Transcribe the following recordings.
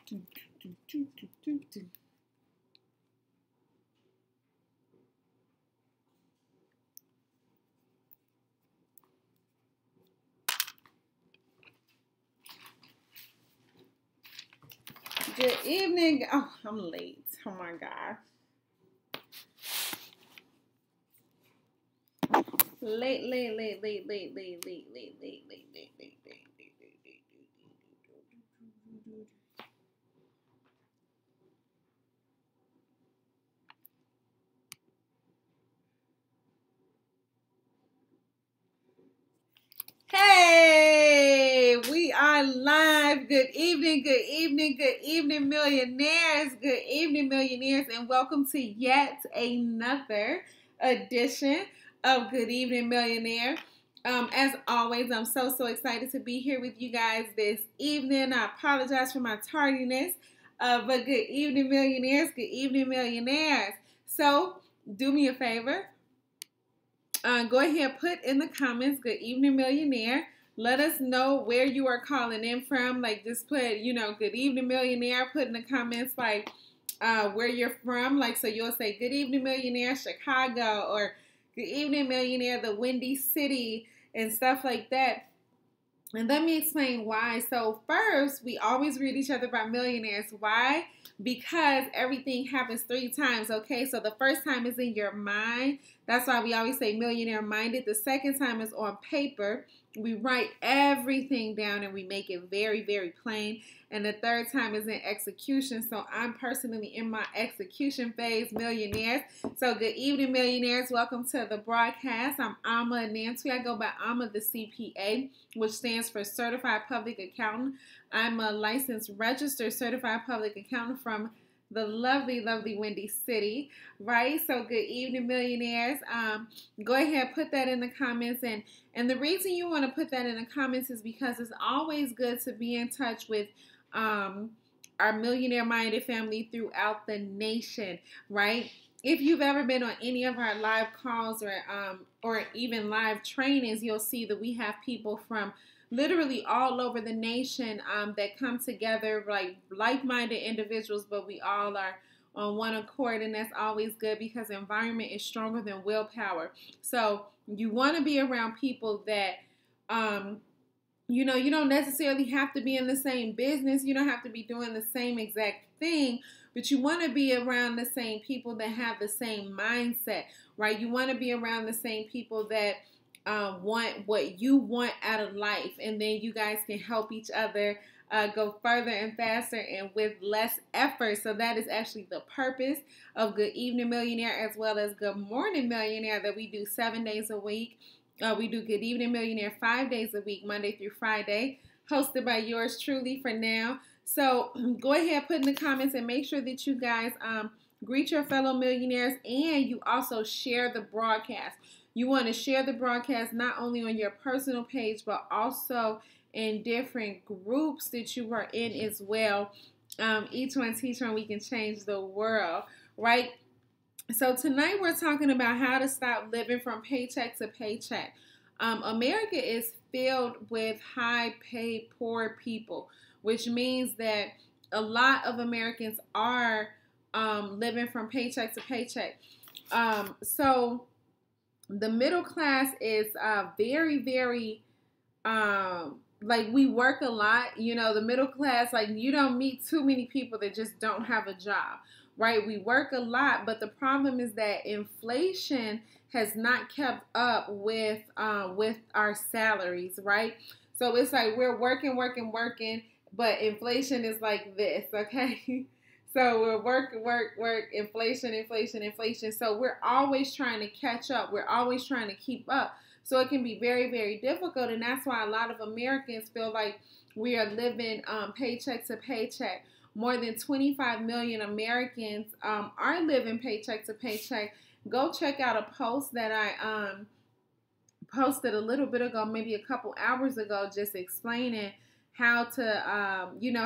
Good evening. Oh, I'm late. Oh my gosh. Late. Hey, we are live. Good evening, millionaires. Good evening, millionaires, and welcome to yet another edition of Good Evening Millionaire. As always, I'm so excited to be here with you guys this evening. I apologize for my tardiness, but good evening, millionaires. Good evening, millionaires. So, do me a favor. Go ahead, put in the comments, good evening, millionaire. Let us know where you are calling in from. Like, just put, good evening, millionaire. Put in the comments, like, where you're from. Like, so you'll say, good evening, millionaire, Chicago, or good evening, millionaire, the Windy City, and stuff like that. And let me explain why. So first, we always read each other by millionaires. Why? Because everything happens 3 times, okay? So the first time is in your mind. That's why we always say millionaire minded. The second time is on paper. We write everything down and we make it very, very plain. And the third time is in execution. So I'm personally in my execution phase, millionaires. So good evening, millionaires. Welcome to the broadcast. I'm Alma Nancy. I go by Alma the CPA, which stands for Certified Public Accountant. I'm a licensed registered certified public accountant from the lovely, lovely Windy City, right? So good evening, millionaires. Go ahead, put that in the comments. And the reason you want to put that in the comments is because it's always good to be in touch with our millionaire-minded family throughout the nation, right? If you've ever been on any of our live calls or even live trainings, you'll see that we have people from literally all over the nation that come together, like-minded individuals, but we all are on one accord, and that's always good because the environment is stronger than willpower. So you want to be around people that, you don't necessarily have to be in the same business. You don't have to be doing the same exact thing, but you want to be around the same people that have the same mindset, right? You want to be around the same people that want what you want out of life, and then you guys can help each other go further and faster and with less effort. So that is actually the purpose of Good Evening Millionaire as well as Good Morning Millionaire that we do 7 days a week. We do Good Evening Millionaire 5 days a week, Monday through Friday, hosted by yours truly for now. So go ahead, put in the comments and make sure that you guys greet your fellow millionaires, and you also share the broadcast. You want to share the broadcast not only on your personal page, but also in different groups that you are in as well. Each one teach one, we can change the world, right? So tonight we're talking about how to stop living from paycheck to paycheck. America is filled with high-paid poor people, which means that a lot of Americans are living from paycheck to paycheck. So the middle class is very, very, like, we work a lot. The middle class, like, you don't meet too many people that just don't have a job, right? We work a lot, but the problem is that inflation has not kept up with our salaries, right? So it's like we're working, but inflation is like this, okay? So we're work, inflation. So we're always trying to catch up. We're always trying to keep up. So it can be very, very difficult. And that's why a lot of Americans feel like we are living paycheck to paycheck. More than 25 million Americans are living paycheck to paycheck. Go check out a post that I posted a little bit ago, maybe a couple hours ago, just explaining how to,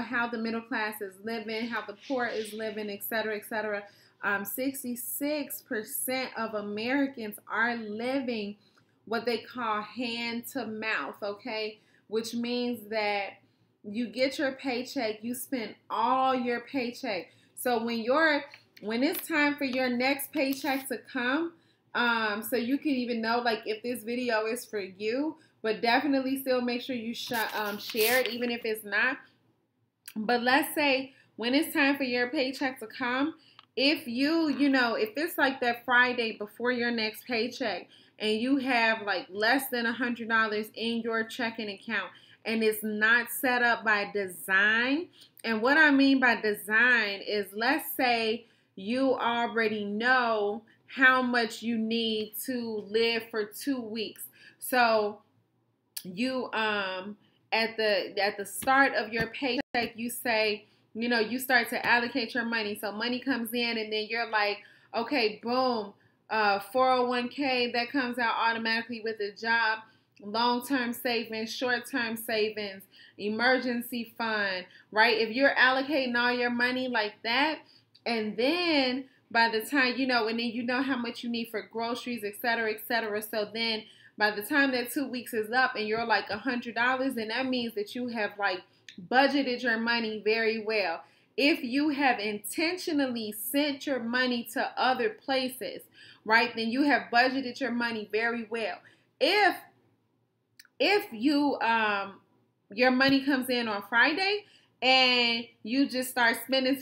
how the middle class is living, how the poor is living, et cetera, et cetera. 66% of Americans are living what they call hand to mouth, okay? Which means that you get your paycheck, you spend all your paycheck. So when it's time for your next paycheck to come, so you can even know like if this video is for you, but definitely still make sure you share it even if it's not. But let's say when it's time for your paycheck to come, if if it's like that Friday before your next paycheck and you have like less than $100 in your checking account and it's not set up by design, and what I mean by design is, let's say you already know how much you need to live for 2 weeks. So you at the start of your paycheck, you say, you start to allocate your money. So money comes in and then you're like, okay, boom, 401k, that comes out automatically with a job, long-term savings, short-term savings, emergency fund, right? If you're allocating all your money like that, and then by the time, and then you know how much you need for groceries, et cetera, et cetera. So then by the time that 2 weeks is up and you're like $100, then that means that you have like budgeted your money very well. If you have intentionally sent your money to other places, right, then you have budgeted your money very well. If you your money comes in on Friday and you just start spending,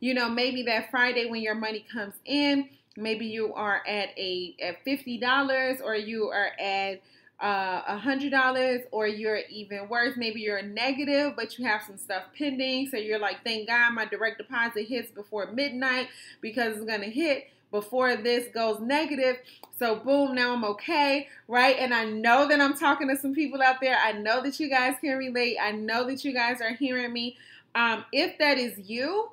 maybe that Friday when your money comes in, maybe you are at $50 or you are at $100, or you're even worse, maybe you're negative, but you have some stuff pending. So you're like, thank God my direct deposit hits before midnight because it's going to hit before this goes negative. So boom, now I'm okay, right? And I know that I'm talking to some people out there. I know that you guys can relate. I know that you guys are hearing me. If that is you,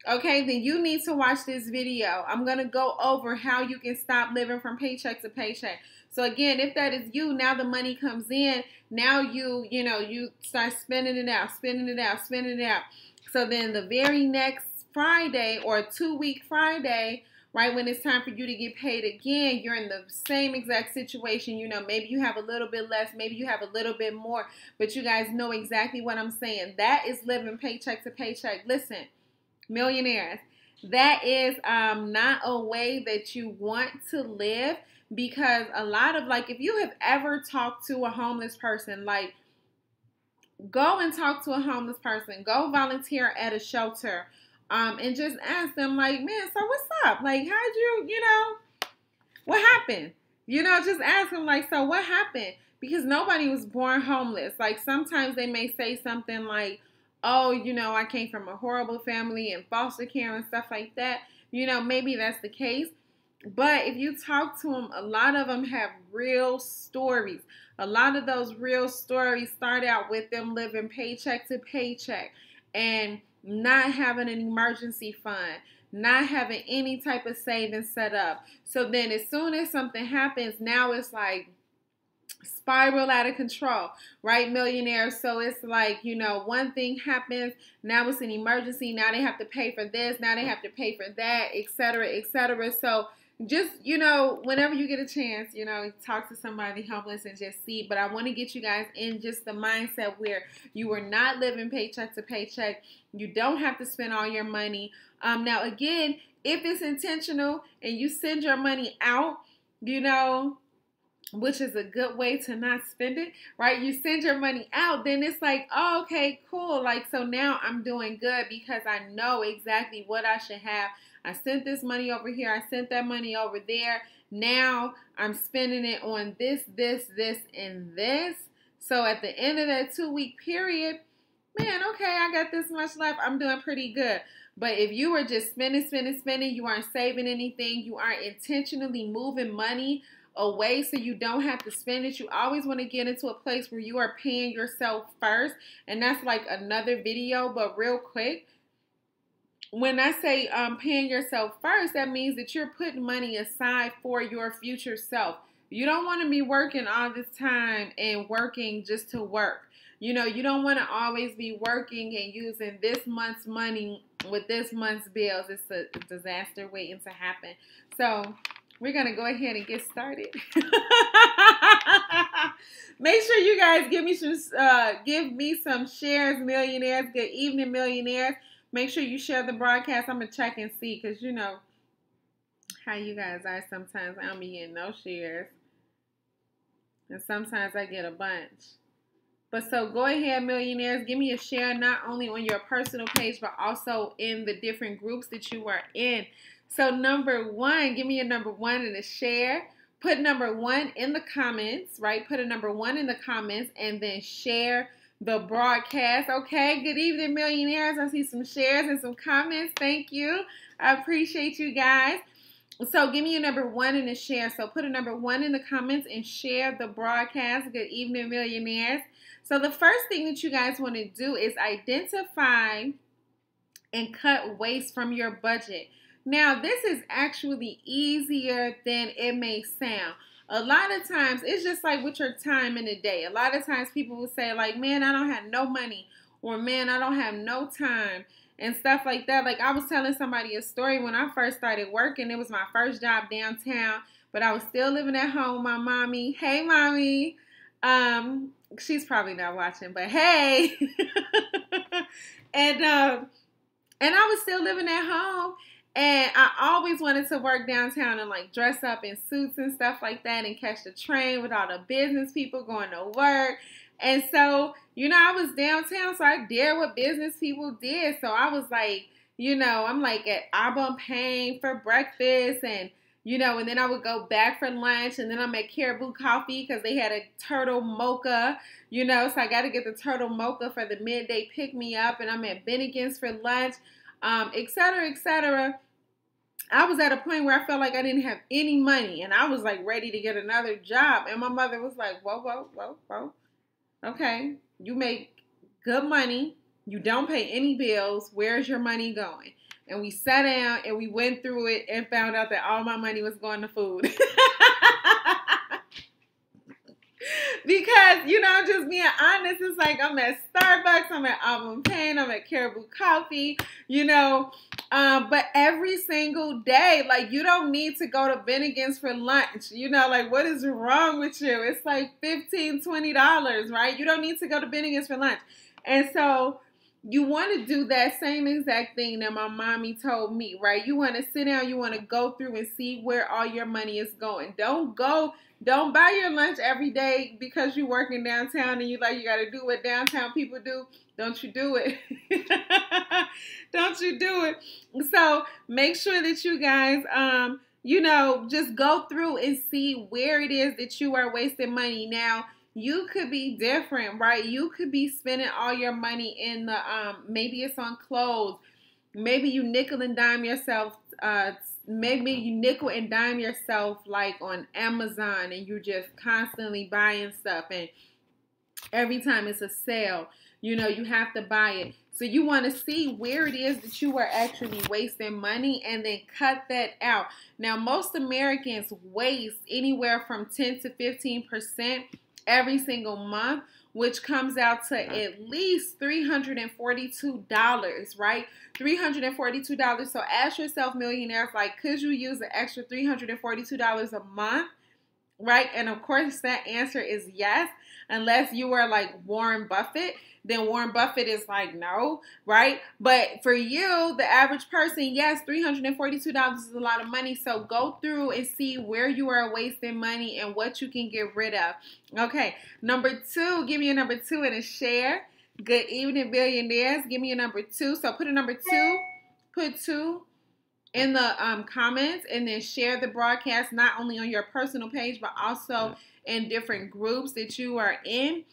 okay, then you need to watch this video. I'm going to go over how you can stop living from paycheck to paycheck. So again, if that is you, now the money comes in, now you start spending it out. So then the very next Friday or 2-week Friday, right, when it's time for you to get paid again, you're in the same exact situation. Maybe you have a little bit less, maybe you have a little bit more, but you guys know exactly what I'm saying. That is living paycheck to paycheck. Listen, millionaires, that is not a way that you want to live, because a lot of, like, if you have ever talked to a homeless person, like, go and talk to a homeless person, go volunteer at a shelter, and just ask them, like, man, so what's up? Like, how'd you, what happened? Just ask them, like, so what happened? Because nobody was born homeless. Like, sometimes they may say something like, oh, I came from a horrible family and foster care and stuff like that. Maybe that's the case. But if you talk to them, a lot of them have real stories. A lot of those real stories start out with them living paycheck to paycheck and not having an emergency fund, not having any type of savings set up. So then as soon as something happens, now it's like spiral out of control, right, millionaires? So it's like, one thing happens, now it's an emergency, now they have to pay for this, now they have to pay for that, et cetera, et cetera. So just, whenever you get a chance, talk to somebody homeless and just see. But I want to get you guys in just the mindset where you are not living paycheck to paycheck. You don't have to spend all your money. Now, again, if it's intentional and you send your money out, which is a good way to not spend it, right? You send your money out, then it's like, oh, okay, cool. Like, so now I'm doing good because I know exactly what I should have. I sent this money over here. I sent that money over there. Now I'm spending it on this, and this. So at the end of that 2-week period, man, okay, I got this much left. I'm doing pretty good. But if you are just spending, you aren't saving anything, you aren't intentionally moving money away so you don't have to spend it. You always want to get into a place where you are paying yourself first. And that's like another video, but real quick, when I say paying yourself first, that means that you're putting money aside for your future self. You don't want to be working all this time and working just to work. You don't want to always be working and using this month's money with this month's bills. It's a disaster waiting to happen. So we're going to go ahead and get started. Make sure you guys give me some shares, millionaires. Good evening, millionaires. Make sure you share the broadcast. I'm going to check and see because you know how you guys are sometimes. I don't be getting no shares. And sometimes I get a bunch. But so go ahead, millionaires. Give me a share not only on your personal page, but also in the different groups that you are in. So number one, give me a number one and a share. Put number one in the comments, right? Put a number one in the comments and then share the broadcast. Okay, good evening, millionaires. I see some shares and some comments. Thank you. I appreciate you guys. So give me a number one and a share. So put a number one in the comments and share the broadcast. Good evening, millionaires. So the first thing that you guys want to do is identify and cut waste from your budget. Now, this is actually easier than it may sound. A lot of times, it's just like with your time in a day. A lot of times people will say like, man, I don't have no money, or man, I don't have no time, and stuff like that. Like I was telling somebody a story when I first started working. It was my first job downtown, but I was still living at home. My mommy, hey mommy, she's probably not watching, but hey, and I was still living at home. And I always wanted to work downtown and like dress up in suits and stuff like that and catch the train with all the business people going to work. And so, you know, I was downtown, so I did what business people did. So I was like, you know, I'm like at Arbon Pain for breakfast and, you know, and then I would go back for lunch and then I'm at Caribou Coffee because they had a turtle mocha, you know, so I got to get the turtle mocha for the midday pick me up, and I'm at Bennigan's for lunch. Et cetera, et cetera. I was at a point where I felt like I didn't have any money, and I was like ready to get another job. And my mother was like, whoa. Okay, you make good money. You don't pay any bills. Where's your money going? And we sat down and we went through it and found out that all my money was going to food. Because, you know, I'm just being honest. It's like I'm at Starbucks, I'm at Arbon Pain, I'm at Caribou Coffee, you know. But every single day, like, you don't need to go to Bennigan's for lunch. You know, like, what is wrong with you? It's like $15, $20, right? You don't need to go to Bennigan's for lunch. And so you want to do that same exact thing that my mommy told me, right? You want to sit down, you want to go through and see where all your money is going. Don't buy your lunch every day because you're working downtown and you got to do what downtown people do. Don't you do it. Don't you do it. So make sure that you guys, you know, just go through and see where it is that you are wasting money. Now, you could be different, right? You could be spending all your money in the, maybe it's on clothes. Maybe you nickel and dime yourself, like on Amazon, and you're just constantly buying stuff, and every time it's a sale, you know, you have to buy it. So you want to see where it is that you are actually wasting money and then cut that out. Now, most Americans waste anywhere from 10 to 15% every single month, which comes out to at least $342, right? $342. So ask yourself, millionaires, like, could you use an extra $342 a month, right? And of course, that answer is yes, unless you are like Warren Buffett. Then Warren Buffett is like, no, right? But for you, the average person, yes, $342 is a lot of money. So go through and see where you are wasting money and what you can get rid of. Okay, number two, give me a number two and a share. Good evening, billionaires. Give me a number two. So put a number two, put two in the comments, and then share the broadcast not only on your personal page, but also in different groups that you are in.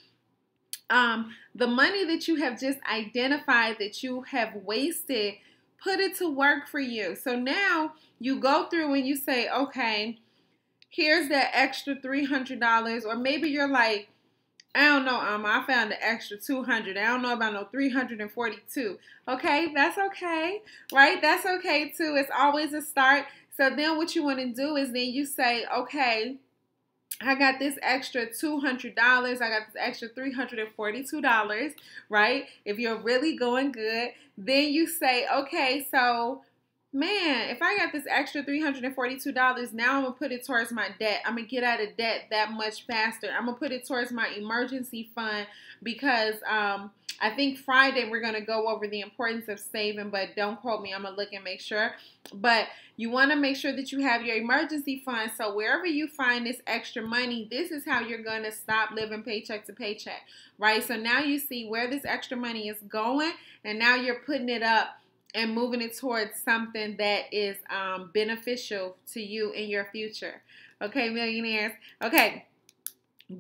The money that you have just identified that you have wasted, put it to work for you. So now you go through and you say, okay, here's that extra $300, or maybe you're like, I don't know, I found the extra $200. I don't know about no $342. Okay, that's okay, right? That's okay too. It's always a start. So then what you want to do is then you say, okay, I got this extra $200. I got this extra $342, right? If you're really going good, then you say, okay, so man, if I got this extra $342, now I'm going to put it towards my debt. I'm going to get out of debt that much faster. I'm going to put it towards my emergency fund because I think Friday we're going to go over the importance of saving, but don't quote me. I'm going to look and make sure. But you want to make sure that you have your emergency fund. So wherever you find this extra money, this is how you're going to stop living paycheck to paycheck, right? So now you see where this extra money is going, and now you're putting it up and moving it towards something that is beneficial to you in your future. Okay, millionaires? Okay,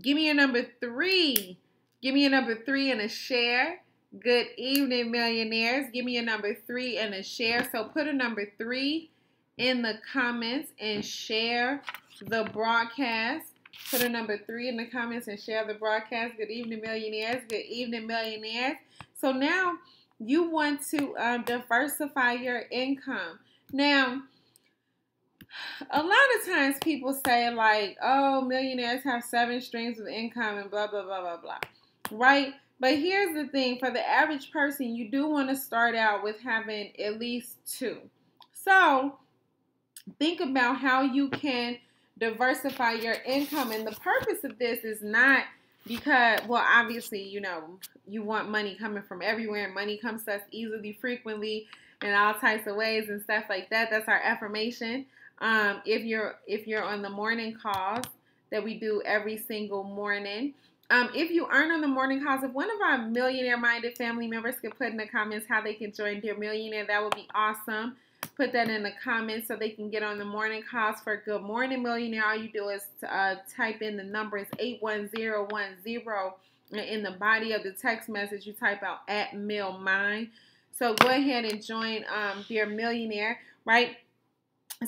give me a number 3. Give me a number 3 and a share. Good evening, millionaires. Give me a number 3 and a share. So put a number 3 in the comments and share the broadcast. Put a number 3 in the comments and share the broadcast. Good evening, millionaires. Good evening, millionaires. So now you want to diversify your income. Now, a lot of times people say like, oh, millionaires have 7 streams of income and blah, blah, blah, blah, blah, right? But here's the thing. For the average person, you do want to start out with having at least 2. So think about how you can diversify your income. And the purpose of this is not because, well, obviously, you know, you want money coming from everywhere. Money comes to us easily, frequently, in all types of ways and stuff like that. That's our affirmation. If you're on the morning calls that we do every single morning. If you aren't on the morning calls, if one of our millionaire-minded family members could put in the comments how they can join Dear Millionaire, that would be awesome. Put that in the comments so they can get on the morning calls for Good Morning Millionaire. All you do is type in the numbers 81010. In the body of the text message, you type out @millmind. So go ahead and join Dear Millionaire, right?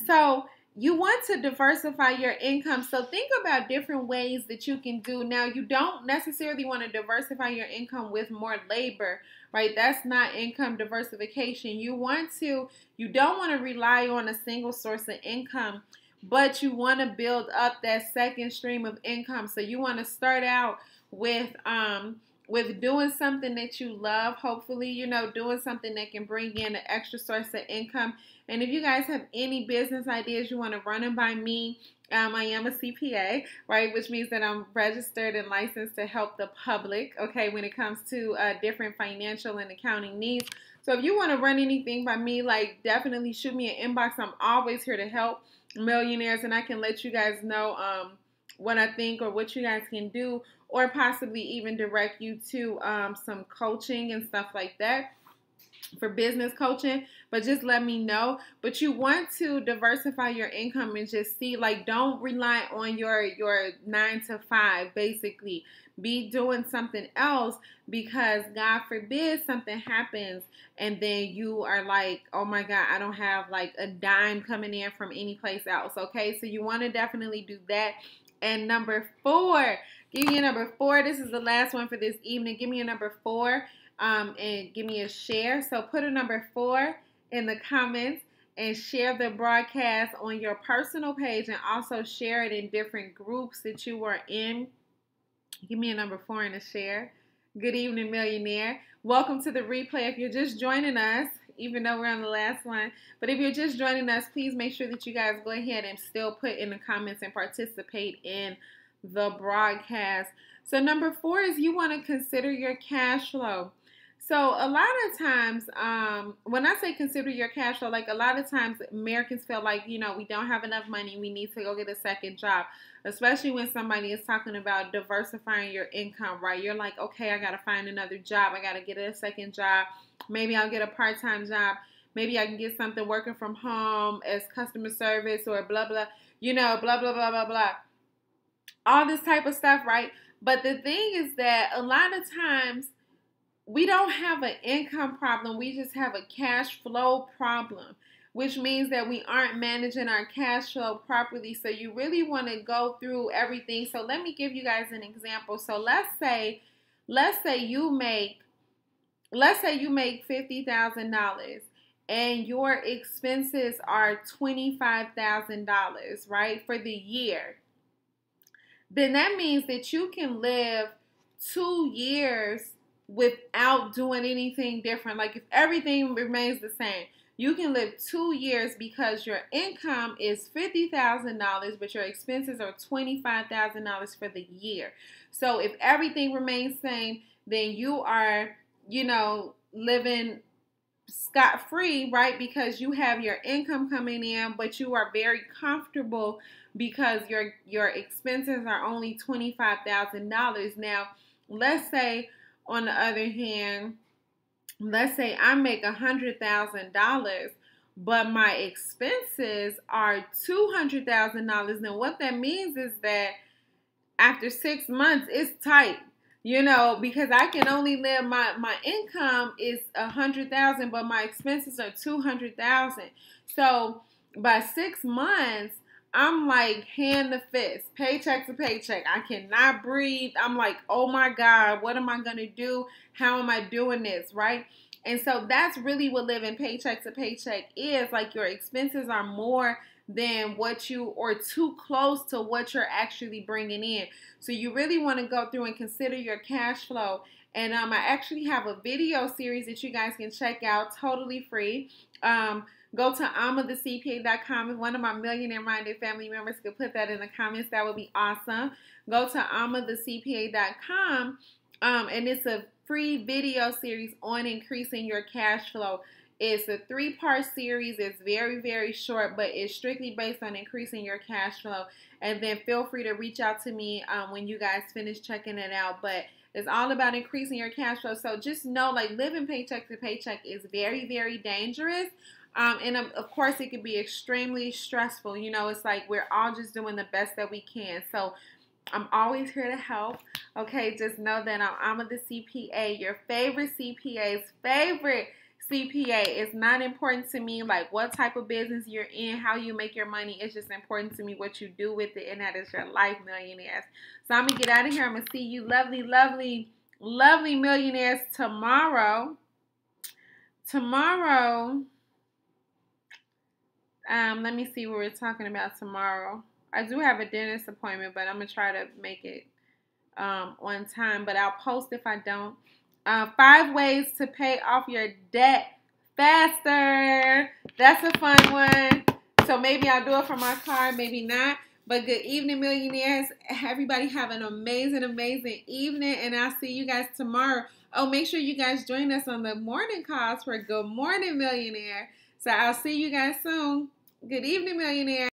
So you want to diversify your income. So think about different ways that you can do. Now, you don't necessarily want to diversify your income with more labor, right? That's not income diversification. You don't want to rely on a single source of income, but you want to build up that second stream of income. So you want to start out with doing something that you love, hopefully, you know, doing something that can bring in an extra source of income. And if you guys have any business ideas you want to run them by me, I am a CPA, right, which means that I'm registered and licensed to help the public, okay, when it comes to different financial and accounting needs. So if you want to run anything by me, like, definitely shoot me an inbox. I'm always here to help millionaires, and I can let you guys know what I think or what you guys can do, or possibly even direct you to some coaching and stuff like that for business coaching. But just let me know. But you want to diversify your income and just see, like, don't rely on your 9 to 5, basically. Be doing something else, because God forbid something happens and then you are like, oh my God, I don't have like a dime coming in from any place else. Okay, so you want to definitely do that. And number 4, give me a number 4. This is the last one for this evening. Give me a number 4 and give me a share. So put a number 4 in the comments and share the broadcast on your personal page, and also share it in different groups that you are in. Give me a number 4 and a share. Good evening, millionaire. Welcome to the replay. If you're just joining us, even though we're on the last one, but if you're just joining us, please make sure that you guys go ahead and still put in the comments and participate in the broadcast. So number 4 is you want to consider your cash flow. So a lot of times, when I say consider your cash flow, like, a lot of times Americans feel like, you know, we don't have enough money, we need to go get a second job, especially when somebody is talking about diversifying your income, right? You're like, okay, I got to find another job. I got to get a second job. Maybe I'll get a part-time job. Maybe I can get something working from home as customer service or blah, blah, you know, blah, blah, blah, blah, blah. All this type of stuff, right? But the thing is that a lot of times we don't have an income problem. We just have a cash flow problem, which means that we aren't managing our cash flow properly. So you really want to go through everything. So let me give you guys an example. So let's say you make $50,000 and your expenses are $25,000, right, for the year. Then that means that you can live 2 years without doing anything different. Like, if everything remains the same, you can live 2 years because your income is $50,000, but your expenses are $25,000 for the year. So if everything remains same, then you are, living scot-free, right? Because you have your income coming in, but you are very comfortable because your expenses are only $25,000. Now, let's say on the other hand, let's say I make $100,000, but my expenses are $200,000. Then what that means is that after 6 months, it's tight. Because I can only live, my income is $100,000, but my expenses are $200,000. So by 6 months, I'm like hand to fist, paycheck to paycheck. I cannot breathe. I'm like, oh my God, what am I gonna do? How am I doing this, right? And so that's really what living paycheck to paycheck is. Like, your expenses are more than what you, or too close to what you're actually bringing in. So you really want to go through and consider your cash flow. And I actually have a video series that you guys can check out totally free. Go to ammathecpa.com. If one of my millionaire-minded family members could put that in the comments, that would be awesome. Go to ammathecpa.com, and it's a free video series on increasing your cash flow. It's a 3-part series. It's very, very short, but it's strictly based on increasing your cash flow. And then feel free to reach out to me when you guys finish checking it out. But it's all about increasing your cash flow. So just know, like, living paycheck to paycheck is very, very dangerous. And of course, it can be extremely stressful. It's like we're all just doing the best that we can. So I'm always here to help. Okay, just know that I'm Amma the CPA, your favorite CPA's favorite CPA. It's not important to me like what type of business you're in, how you make your money. It's just important to me what you do with it, and that is your life, millionaires. So I'm going to get out of here. I'm going to see you lovely, lovely, lovely millionaires tomorrow. Let me see what we're talking about tomorrow. I do have a dentist appointment, but I'm going to try to make it on time, but I'll post if I don't. 5 ways to pay off your debt faster. That's a fun one. So maybe I'll do it for my car, maybe not. But good evening, millionaires. Everybody have an amazing, amazing evening, and I'll see you guys tomorrow. Oh, make sure you guys join us on the morning calls for Good Morning Millionaire. So I'll see you guys soon. Good evening, millionaire.